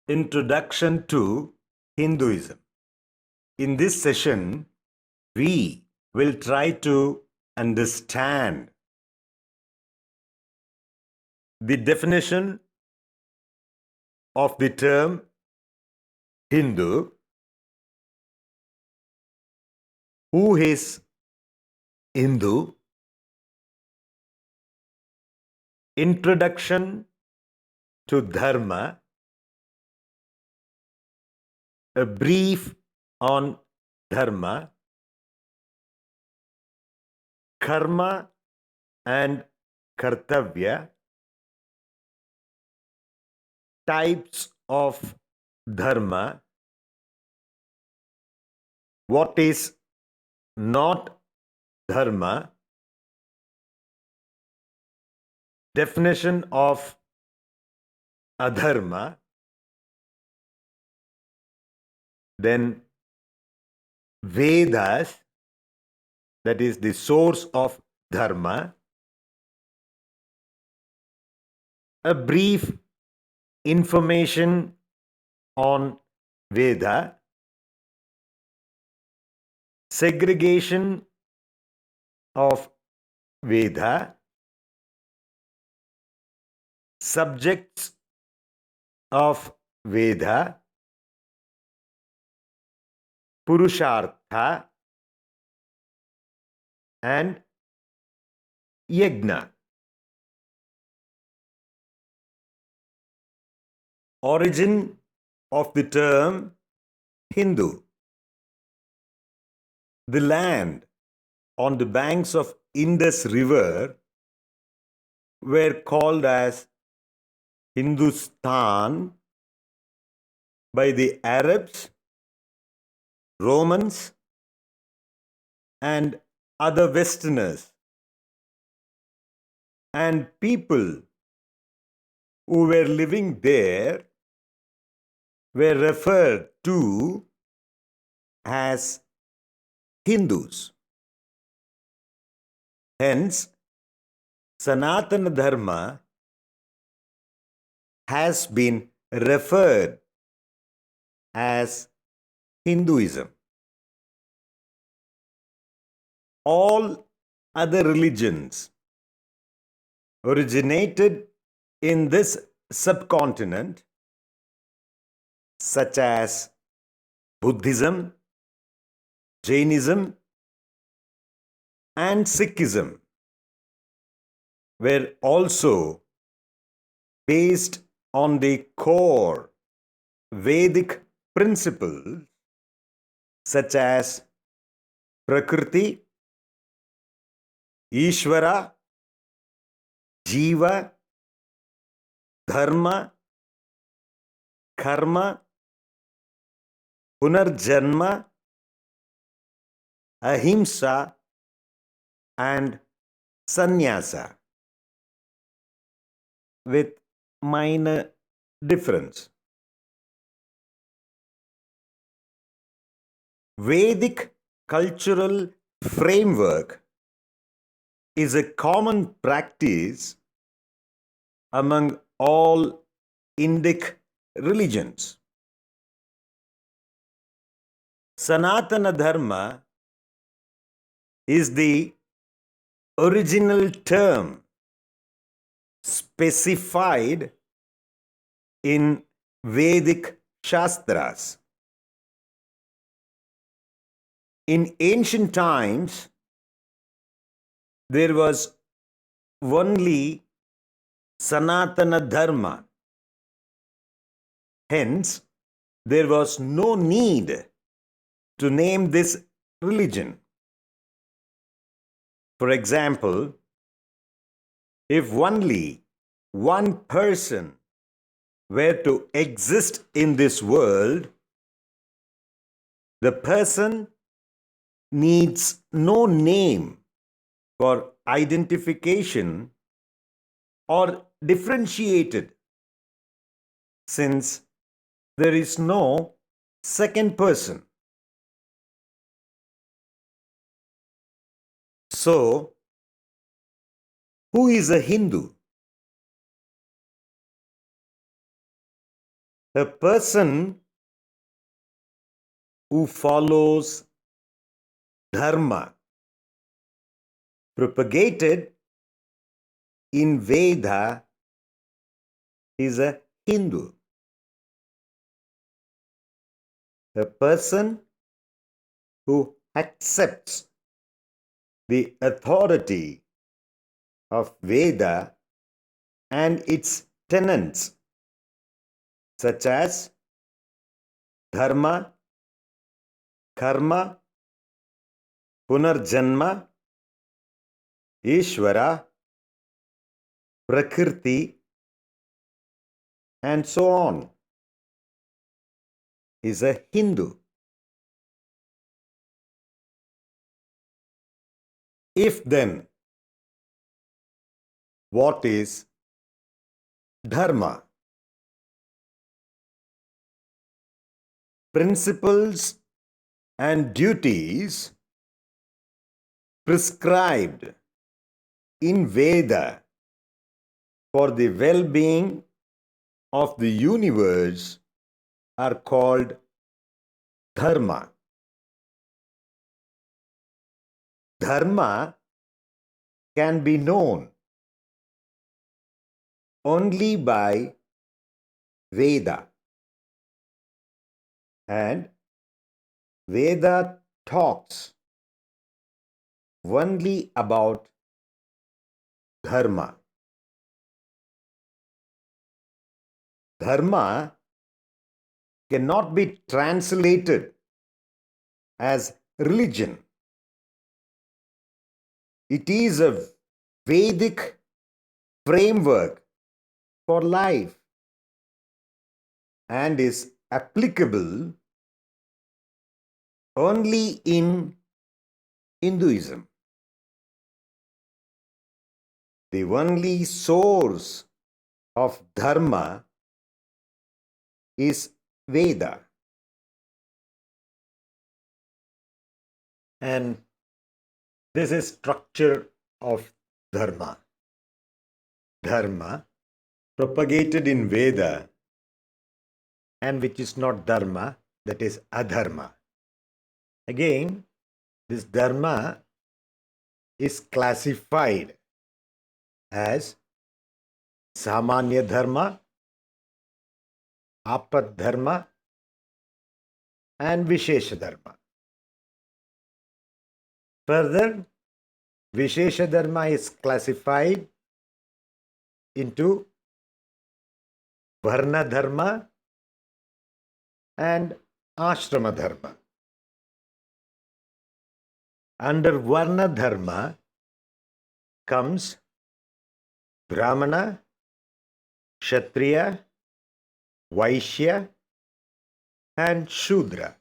Introduction to Hinduism. In this session, we will try to understand the definition of the term Hindu, who is Hindu, introduction to Dharma, a brief on Dharma, Karma and Kartavya, types of Dharma, what is not Dharma, definition of Adharma, then Vedas, that is the source of Dharma, a brief information on Veda, segregation of Veda, subjects of Veda, Purushartha and Yajna. Origin of the term Hindu. The land on the banks of Indus River were called as Hindustan by the Arabs, Romans, and other Westerners, and people who were living there were referred to as Hindus. Hence, Sanatana Dharma has been referred as Hinduism. All other religions originated in this subcontinent, such as Buddhism, Jainism, and Sikhism, were also based on the core Vedic principles such as Prakriti, Ishvara, Jiva, Dharma, Karma, Punarjanma, Ahimsa, and Sannyasa, with minor difference. Vedic cultural framework is a common practice among all Indic religions. Sanatana Dharma is the original term specified in Vedic Shastras. In ancient times, there was only Sanatana Dharma. Hence, there was no need to name this religion. For example, if only one person were to exist in this world, the person needs no name for identification or differentiated, since there is no second person. So, who is a Hindu? A person who follows dharma propagated in Veda is a Hindu. A person who accepts the authority of Veda and its tenets, such as dharma, karma, punarjanma, Ishvara, prakriti, and so on, is a Hindu. If then, what is dharma? Principles and duties prescribed in Veda for the well-being of the universe are called dharma. Dharma can be known only by Veda, and Veda talks only about dharma. Dharma cannot be translated as religion. It is a Vedic framework for life and is applicable only in Hinduism. The only source of dharma is Veda. And this is structure of dharma. Dharma propagated in Veda and which is not dharma, that is adharma. Again, this dharma is classified as samanya dharma, apad dharma, and vishesha dharma. Further, vishesha dharma is classified into varna dharma and ashrama dharma. Under varna dharma comes brahmana, kshatriya, vaishya, and shudra.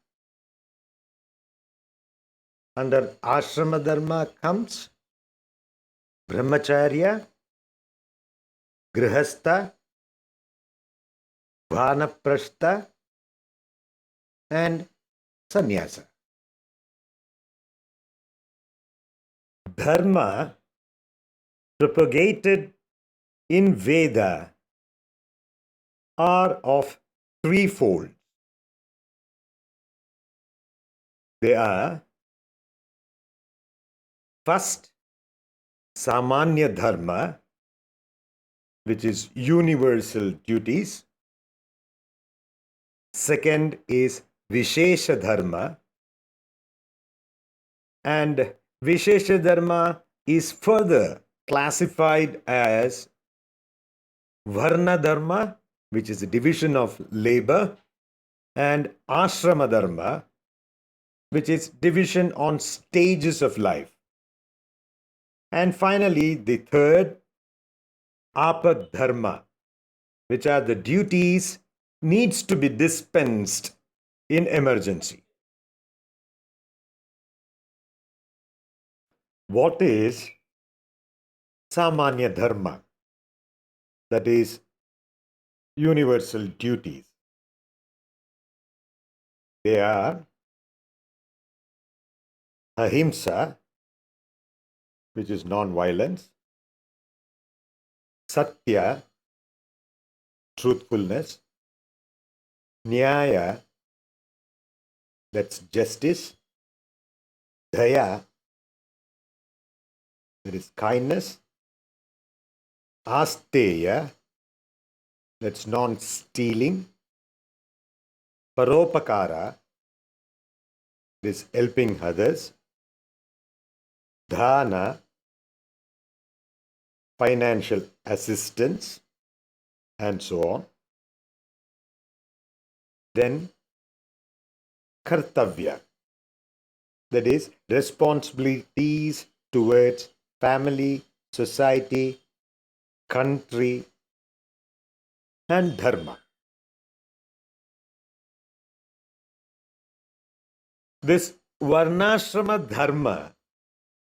Under ashrama dharma comes brahmacharya, grihastha, vanaprastha, and sannyasa. Dharma propagated in Veda are of threefold. They are: first, samanya dharma, which is universal duties. Second is vishesha dharma, and vishesha dharma is further classified as varna dharma, which is a division of labor, and ashrama dharma, which is division on stages of life. And finally, the third, apad dharma, which are the duties needs to be dispensed in emergency. What is samanya dharma? That is universal duties. They are ahimsa, which is non-violence; satya, truthfulness; Nyaya, that's justice. Daya, that is kindness. Asteya, that's non-stealing. Paropakara, that is helping others. Dhana, financial assistance, and so on. Then Kartavya, that is responsibilities towards family, society, country, and dharma. This Varnashrama Dharma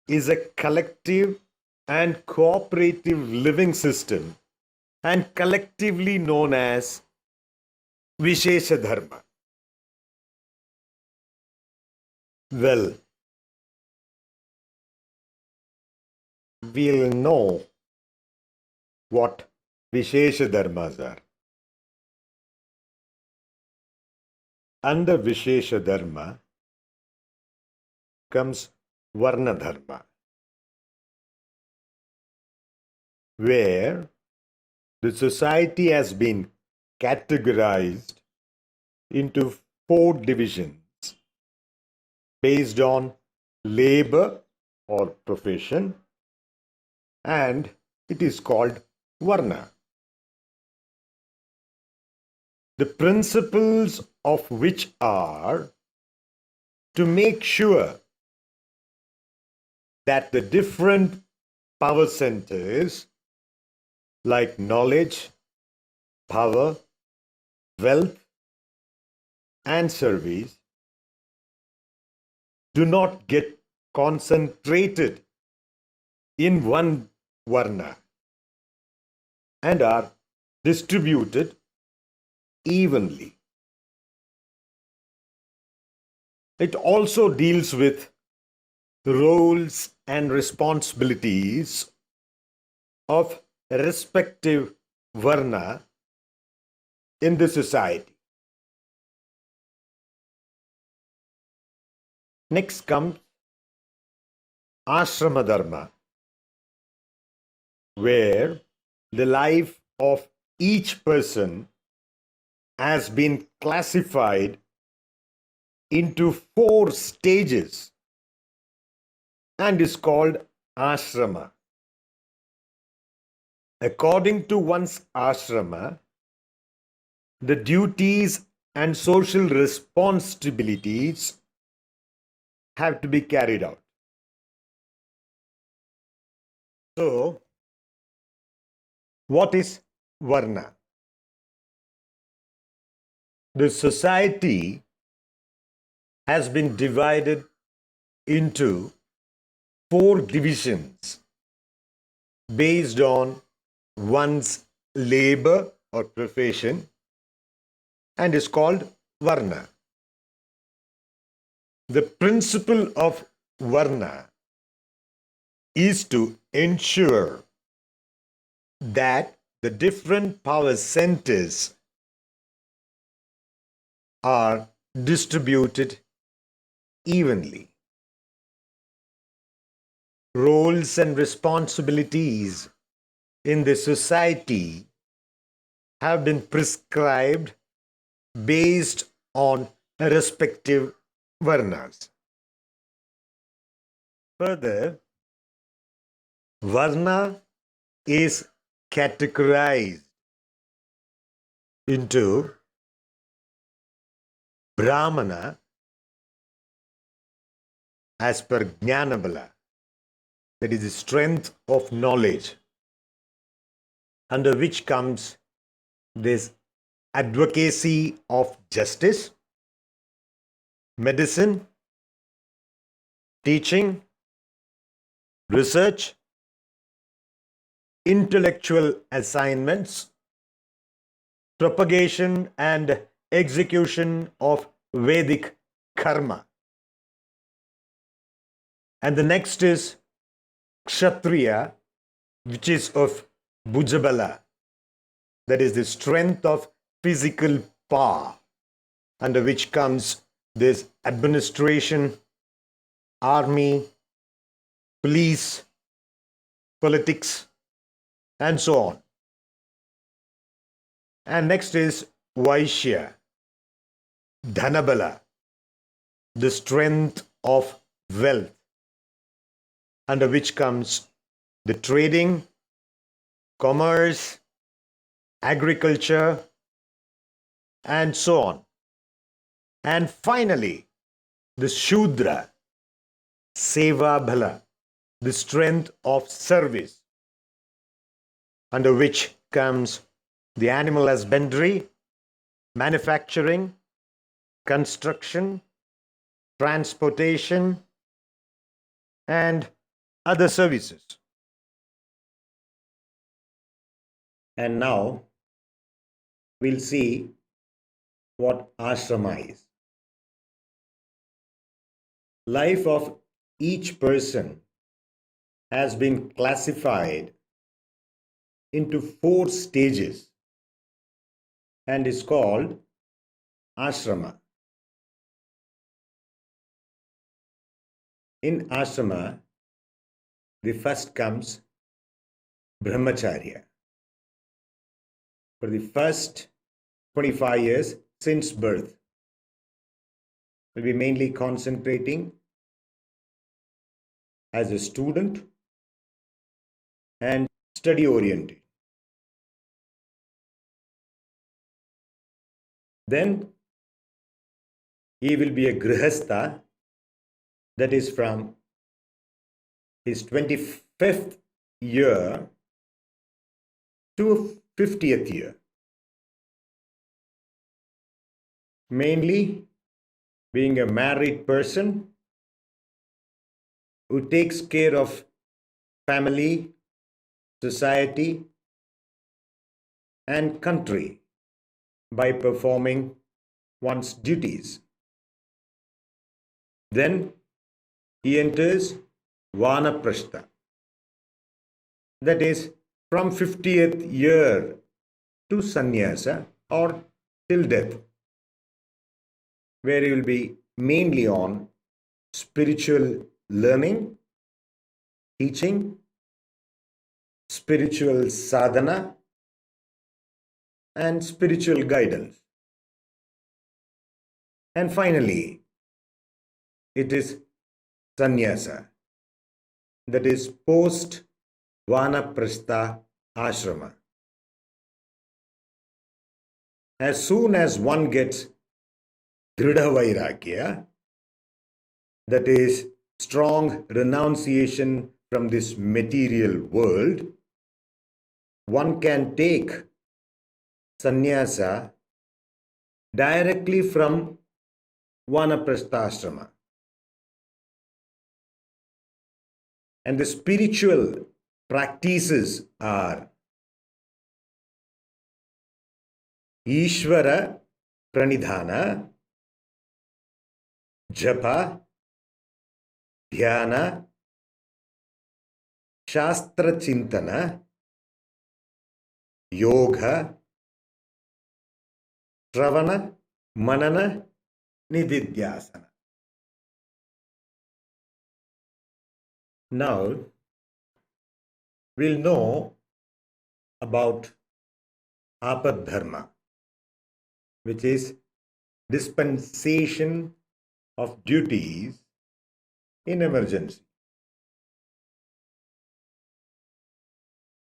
is a collective and cooperative living system and collectively known as Vishesha Dharma. Well, we'll know what Vishesha Dharmas are. Under Vishesha Dharma comes Varna Dharma, where the society has been categorized into 4 divisions based on labor or profession, and it is called Varna. The principles of which are to make sure that the different power centers like knowledge, power, wealth, and service do not get concentrated in one Varna and are distributed evenly. It also deals with roles and responsibilities of respective Varna in the society. Next comes Ashrama Dharma, where the life of each person has been classified into 4 stages and is called ashrama. According to one's ashrama, the duties and social responsibilities have to be carried out. So, what is Varna? The society has been divided into 4 divisions based on one's labor or profession and is called Varna. The principle of Varna is to ensure that the different power centers are distributed evenly. Roles and responsibilities in the society have been prescribed based on respective Varnas. Further, Varna is categorized into Brahmana as per Jnanabala, that is the strength of knowledge, under which comes this advocacy of justice, medicine, teaching, research, intellectual assignments, propagation and execution of Vedic karma. And the next is Kshatriya, which is of Bhujabala, that is the strength of physical power. under which comes this administration, army, police, politics, and so on. And next is Vaishya, Dhanabala, the strength of wealth, under which comes the trading, commerce, agriculture, and so on. And finally, the Shudra, Seva Bhala, the strength of service, under which comes the animal husbandry, manufacturing, construction, transportation, and other services. And now we'll see what ashrama is. Life of each person has been classified into 4 stages and is called ashrama. In ashrama, the first comes brahmacharya. For the first 25 years since birth, we'll be mainly concentrating as a student and study oriented. Then he will be a grihastha, that is from his 25th year to 50th year. Mainly being a married person who takes care of family, society, and country by performing one's duties. Then he enters Vanaprastha, that is from 50th year to sannyasa or till death, where he will be mainly on spiritual learning, teaching, spiritual sadhana, and spiritual guidance. And finally, it is sannyasa, that is post Vanaprastha ashrama. As soon as one gets Dridha Vairagya, that is strong renunciation from this material world, one can take sannyasa directly from Vanaprastha ashrama. And the spiritual practices are Ishvara Pranidhana, Japa, Dhyana, Shastra Chintana, Yoga, Shravana, Manana, Nididhyasana. Now, we'll know about Apadharma, which is dispensation of duties in emergency.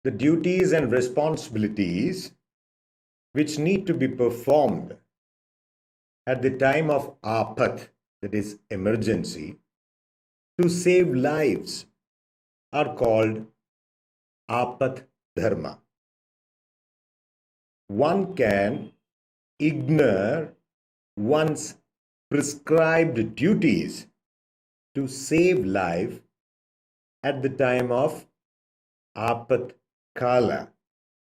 The duties and responsibilities which need to be performed at the time of apat, that is emergency, to save lives are called apat dharma. One can ignore one's prescribed duties to save life at the time of apat kala,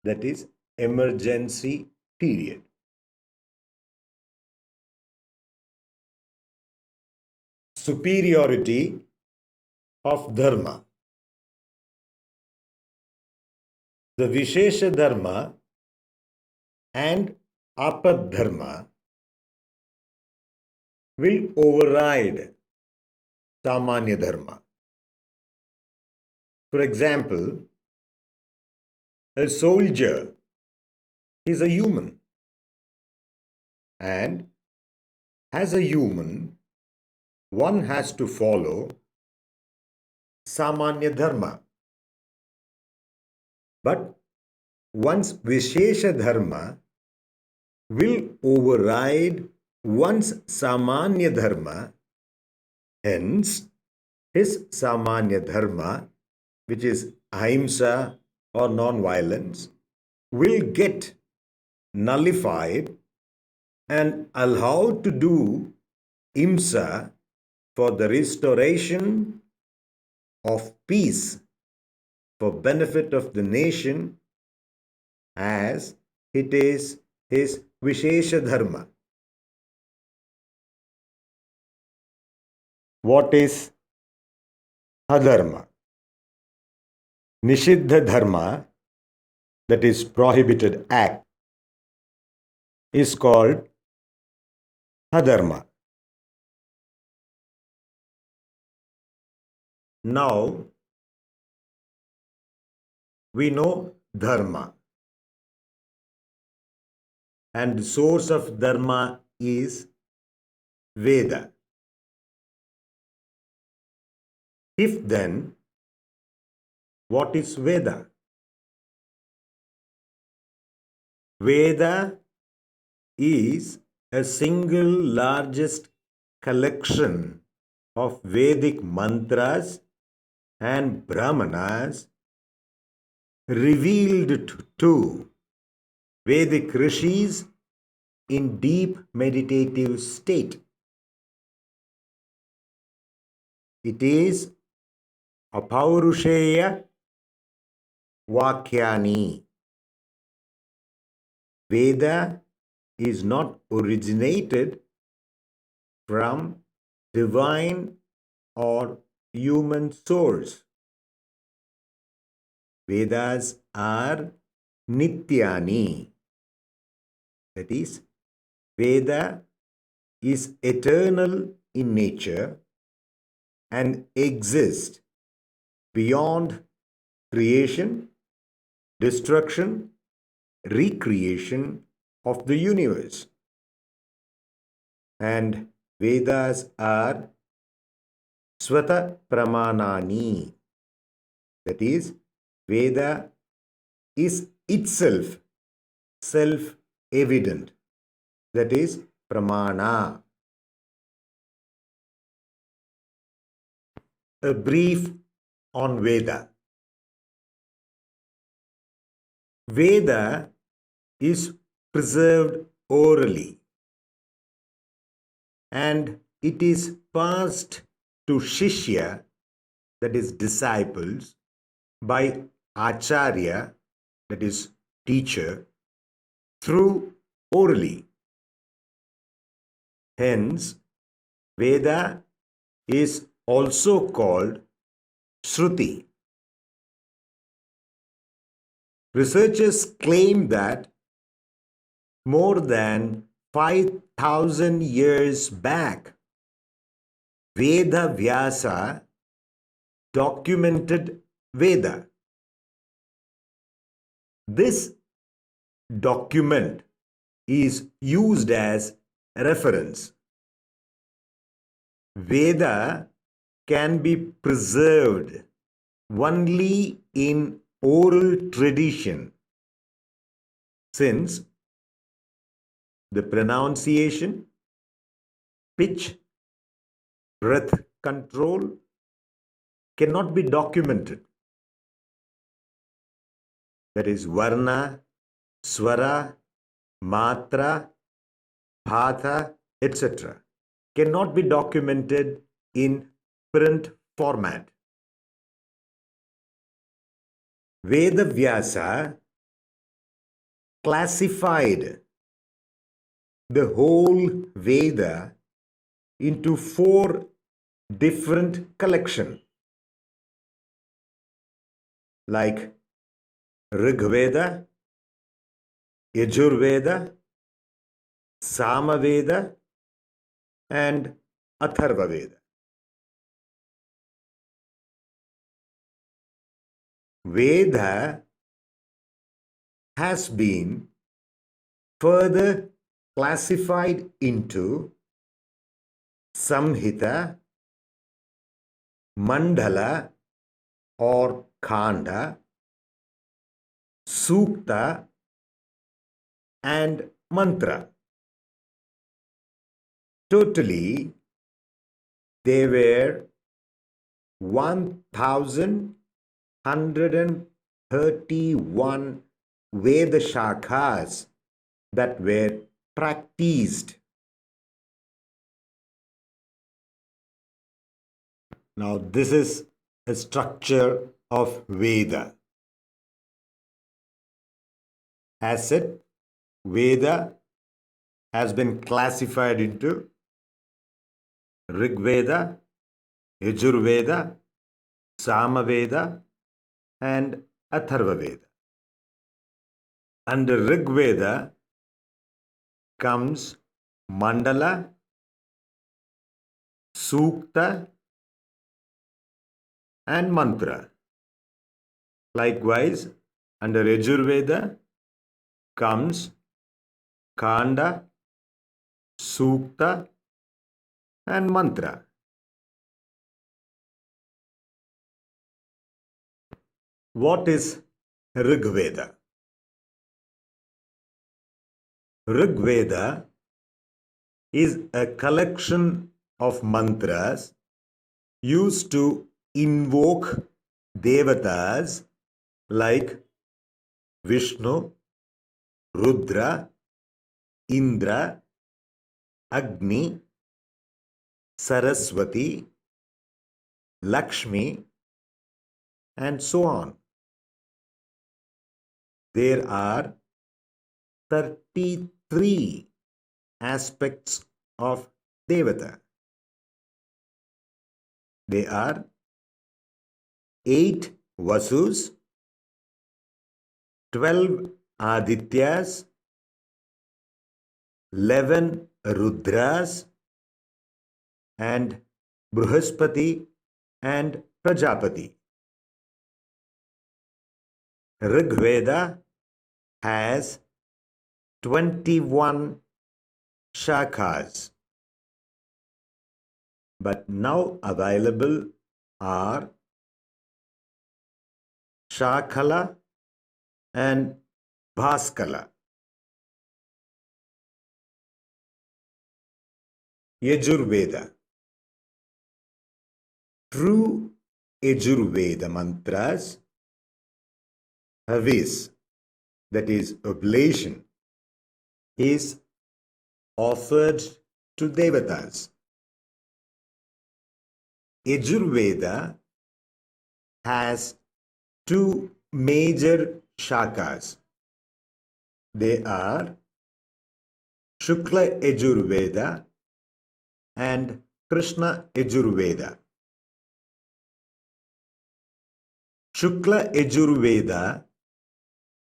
that is emergency period. Superiority of dharma. The Vishesha dharma and Apad dharma will override Samanya Dharma. For example, a soldier is a human, and as a human, one has to follow Samanya Dharma. But one's Vishesha Dharma will override one's Samanya Dharma. Hence, his Samanya Dharma, which is Ahimsa or non-violence, will get nullified and allowed to do Himsa for the restoration of peace for benefit of the nation, as it is his Vishesha Dharma. What is Adharma? Nishiddha Dharma, that is prohibited act, is called Adharma. Now, we know Dharma, and the source of Dharma is Veda. If then, what is Veda? Veda is a single largest collection of Vedic mantras and brahmanas revealed to Vedic rishis in deep meditative state. It is Apaurusheya Vakyani. Veda is not originated from divine or human source. Vedas are Nityani. That is, Veda is eternal in nature and exists beyond creation, destruction, recreation of the universe. And Vedas are Swata Pramanani. That is, Veda is itself self-evident. That is, Pramana. A brief on Veda. Veda is preserved orally, and it is passed to Shishya, that is disciples, by Acharya, that is teacher, through orally. Hence, Veda is also called Shruti. Researchers claim that more than 5,000 years back, Veda Vyasa documented Veda. This document is used as reference. Veda can be preserved only in oral tradition, since the pronunciation, pitch, breath control cannot be documented. That is, Varna, Swara, Matra, Bhatha, etc. cannot be documented in print format. Veda Vyasa classified the whole Veda into 4 different collections, like Rig Veda, Yajur Veda, Sama Veda, and Atharva Veda. Veda has been further classified into Samhita, Mandala or Khanda, Sukta and Mantra. Totally, there were 1,131 Veda Shakhas that were practiced. Now, this is a structure of Veda. As said, Veda has been classified into Rig Veda, Yajur Veda, Sama Veda, and Atharva Veda. Under Rig Veda comes Mandala, Sukta, and Mantra. Likewise, under Yajur Veda comes Khanda, Sukta, and Mantra. What is Rig Veda? Rig Veda is a collection of mantras used to invoke devatas like Vishnu, Rudra, Indra, Agni, Saraswati, Lakshmi, and so on. There are 33 aspects of Devata. They are 8 Vasus, 12 Adityas, 11 Rudras, and Bruhaspati and Prajapati. Rig Veda has 21 shakhas, but now available are Shakala and Bhaskala. Yajurveda. True Yajurveda mantras, Havis, that is oblation, is offered to Devatas. Yajurveda has 2 major shakas. They are Shukla Yajurveda and Krishna Yajurveda. Shukla Yajurveda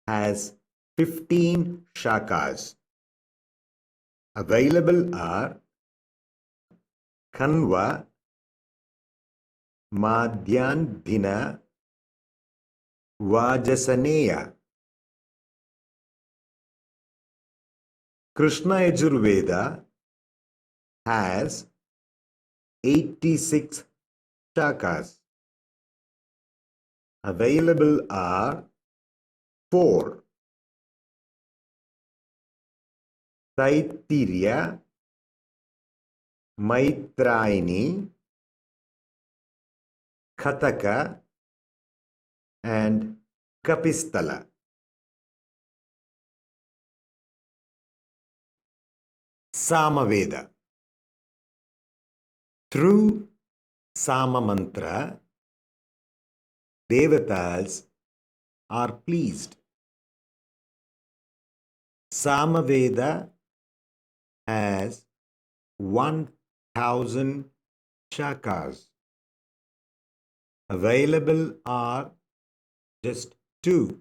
has 15 shakas. Available are Kanva, Madhyandhina, Vajasaneya. Krishna Yajurveda has 86 shakas. Available are 4. Taittiriya, Maitrayini, Khataka, and Kapistala. Samaveda. Through Sama mantra, Devatas are pleased. Samaveda has 1,000 shakas. Available are just 2.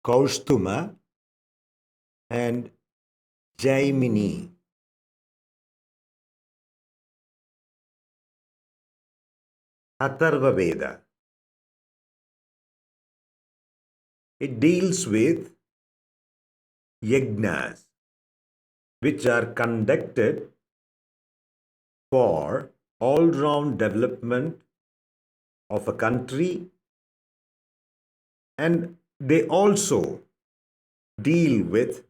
Kaustuma and Jaimini. Atharva Veda. It deals with yajnas, which are conducted for all-round development of a country, and they also deal with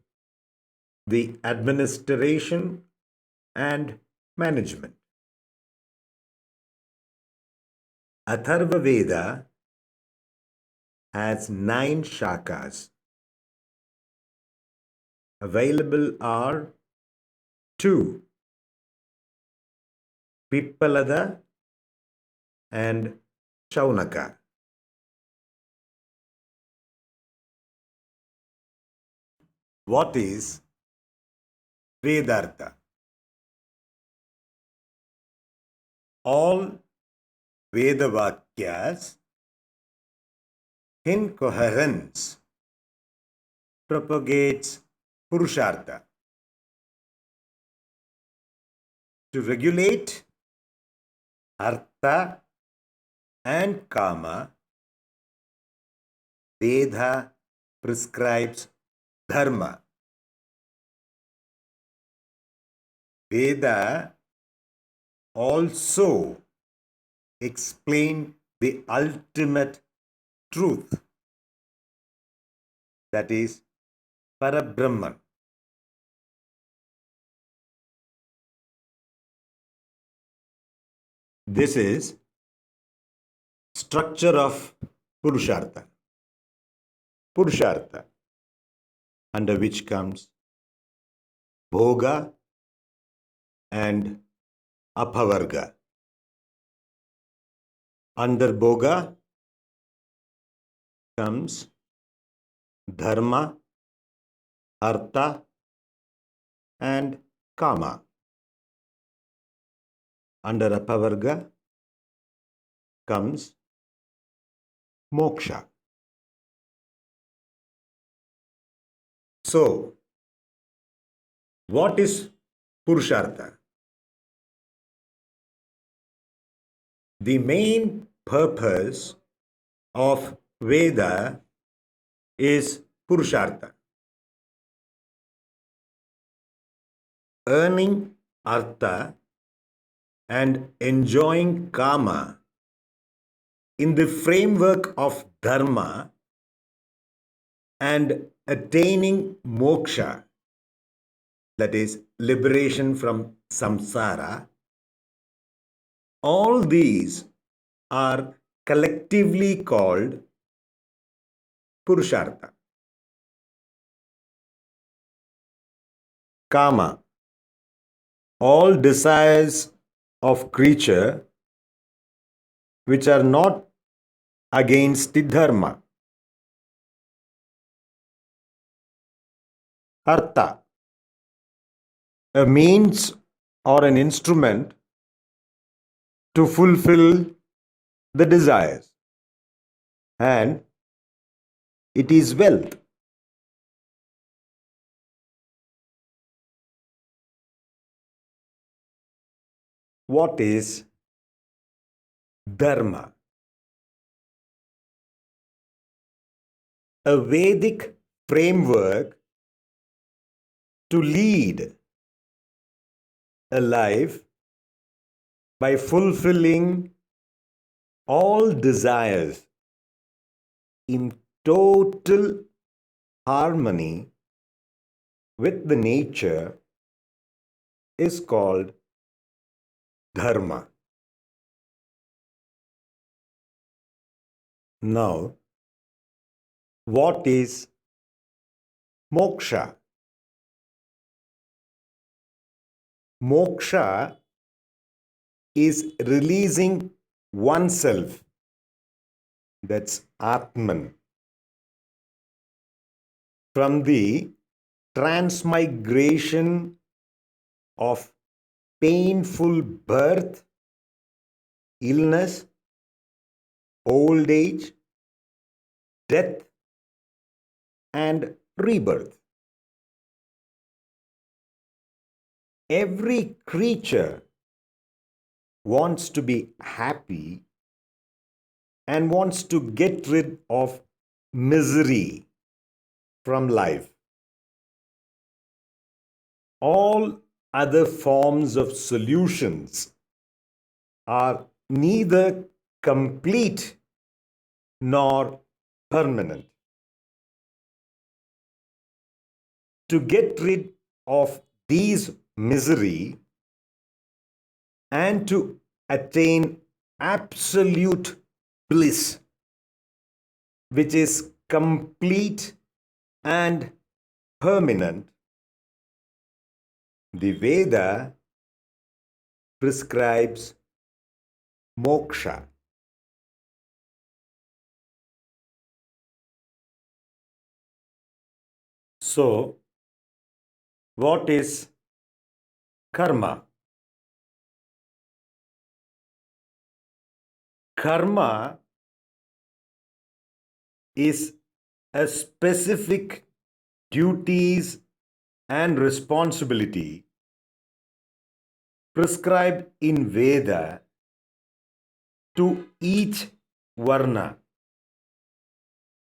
the administration and management. Atharva Veda has 9 shakas. Available are 2, Pippalada and Shaunaka. What is Vedartha? All Vedavakyas in coherence propagates Purushartha. To regulate Artha and Kama, Veda prescribes Dharma. Veda also explain the ultimate truth, that is Parabrahman. This is structure of Purushartha. Purushartha, under which comes Bhoga and Apavarga. Under Bhoga comes Dharma, Artha and Kama. Under Apavarga comes Moksha. So, what is Purushartha? The main purpose of Veda is Purushartha. Earning Artha and enjoying Kama in the framework of Dharma and attaining Moksha, that is liberation from samsara, all these are collectively called Purushartha. Kama, all desires of creature which are not against the Dharma. Artha, a means or an instrument to fulfill the desires, and it is wealth. What is Dharma? A Vedic framework to lead a life by fulfilling all desires in total harmony with the nature is called Dharma. Now, what is Moksha? Moksha is releasing oneself, that's Atman, from the transmigration of painful birth, illness, old age, death, and rebirth. Every creature wants to be happy and wants to get rid of misery from life. All other forms of solutions are neither complete nor permanent. To get rid of these misery and to attain absolute bliss, which is complete and permanent, the Veda prescribes moksha. So, what is karma? Karma is a specific duties and responsibility prescribed in Veda to each varna,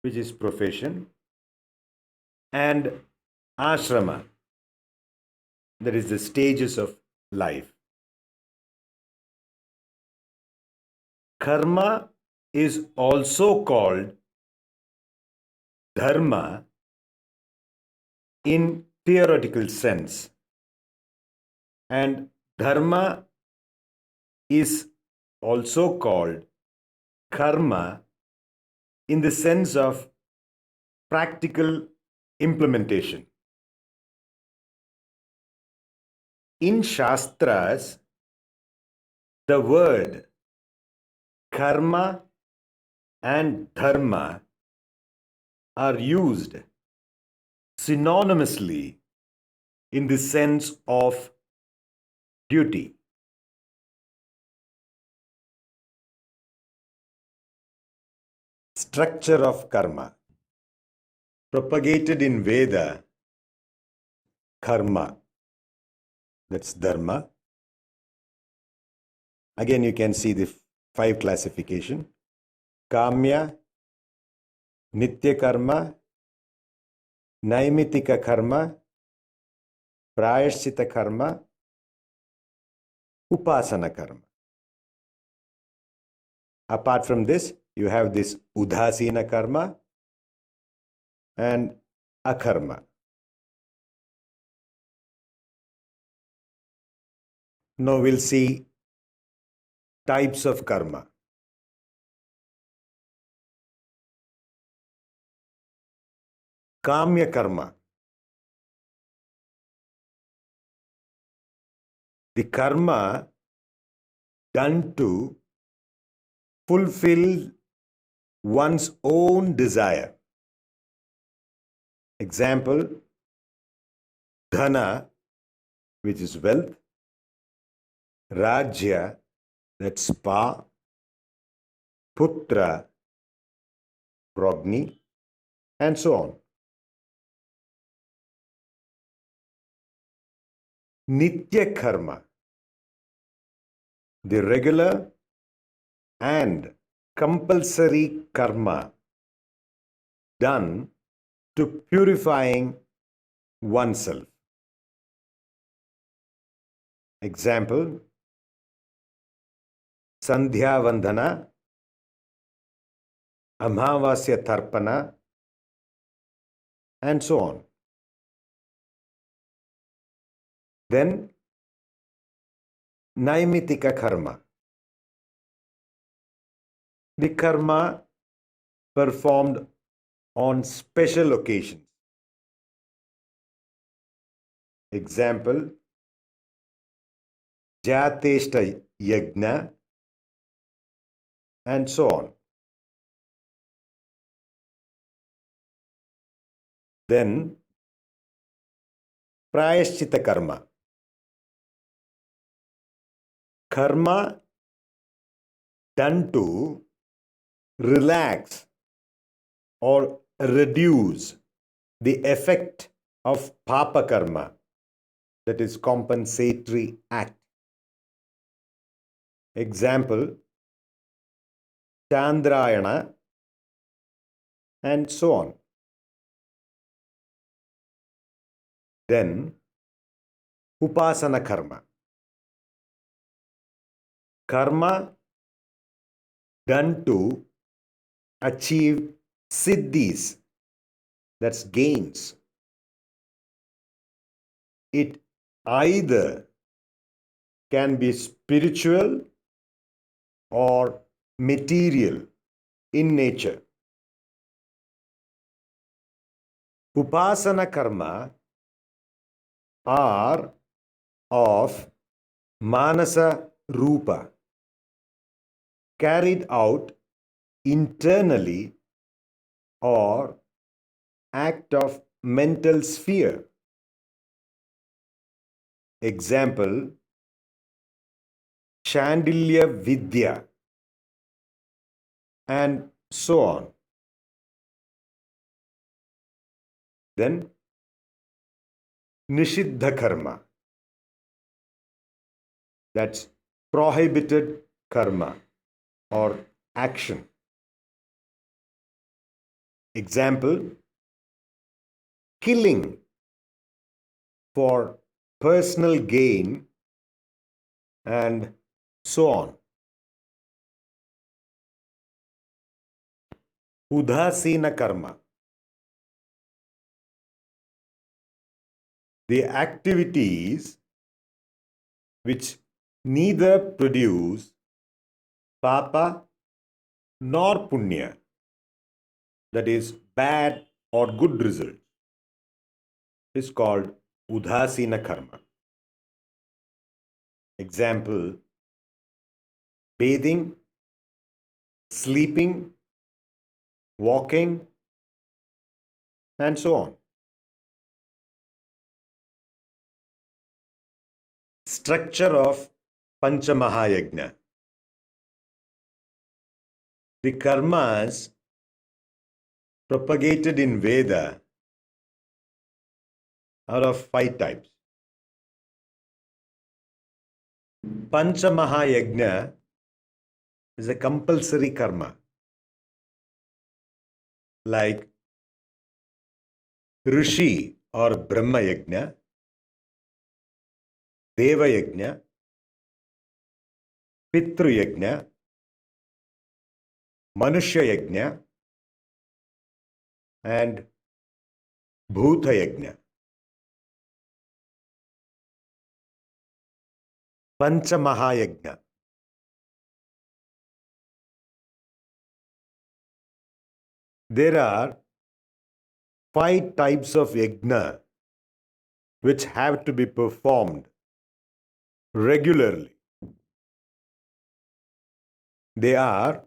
which is profession, and ashrama, that is the stages of life. Karma is also called dharma in theoretical sense, and dharma is also called karma in the sense of practical implementation. In Shastras, the word karma and dharma are used synonymously in the sense of duty. Structure of karma. Propagated in Veda, karma, that's dharma. Again, you can see the 5 classification. Kamya, Nitya karma, Naimitika karma, Prayashchita karma, Upasana karma. Apart from this, you have this Udasina karma and Akarma. Now we'll see types of karma. Kamya karma. The karma done to fulfill one's own desire. Example, dhana, which is wealth, rajya, that's power, putra, progny, and so on. Nitya karma, the regular and compulsory karma done to purifying oneself. Example, Sandhya Vandana, Amavasya Tarpana, and so on. Then, Naimitika karma. The karma performed on special occasions. Example, Jateshta Yajna, and so on. Then, Prayashchita karma. Karma done to relax or reduce the effect of papa karma, that is compensatory act. Example, Chandrayana, and so on. Then, Upasana karma. Karma done to achieve siddhis, that's gains. It either can be spiritual or material in nature. Upasana karma are of manasa rupa, carried out internally or act of mental sphere. Example, Chandilya Vidya, and so on. Then, Nishiddha karma, that's prohibited karma or action. Example, killing for personal gain and so on. Udasina karma, the activities which neither produce papa nor punya, that is bad or good result, is called udasina karma. Example, bathing, sleeping, walking, and so on. Structure of Panchamahayajna. The karmas propagated in Veda are of 5 types. Panchamahayajna is a compulsory karma, like Rishi or Brahma Yajna, Deva Yajna, Pitru Yajna, Manushya Yajna, and Bhuta Yajna. Panchamahayajna. There are 5 types of yajna which have to be performed regularly. They are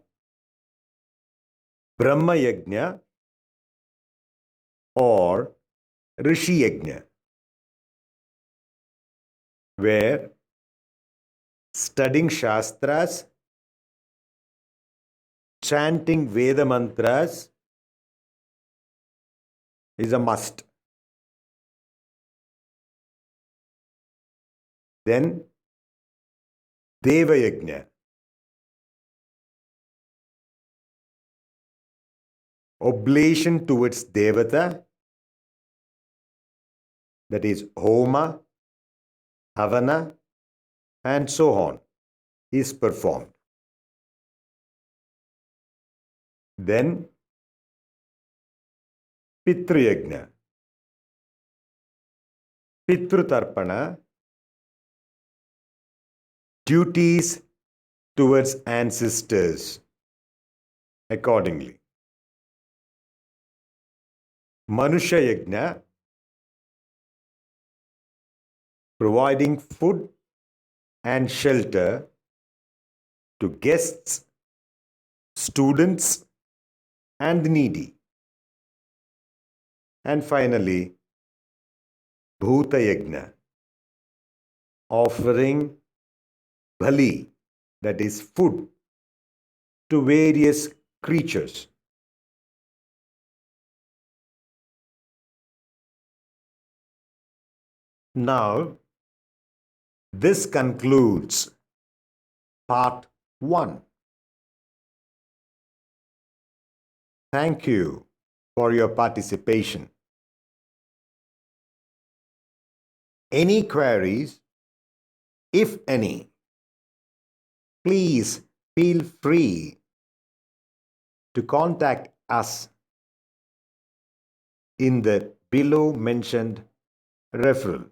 Brahma Yajna or Rishi Yajna, where studying Shastras, chanting Veda mantras is a must. Then Deva Yajna, oblation towards Devata, that is Homa, Havana, and so on, is performed. Then Pitru Yajna, Pitru Tarpana, duties towards ancestors accordingly. Manusha Yajna, providing food and shelter to guests, students, and the needy. And finally, Bhuta Yajna, offering bhali, that is food, to various creatures. Now, this concludes part 1. Thank you for your participation. Any queries, if any, please feel free to contact us in the below mentioned referral.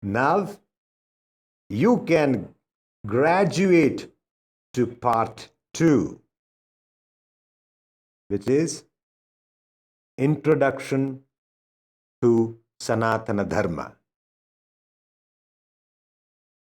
Now you can graduate to part 2, which is Introduction to Sanatana Dharma.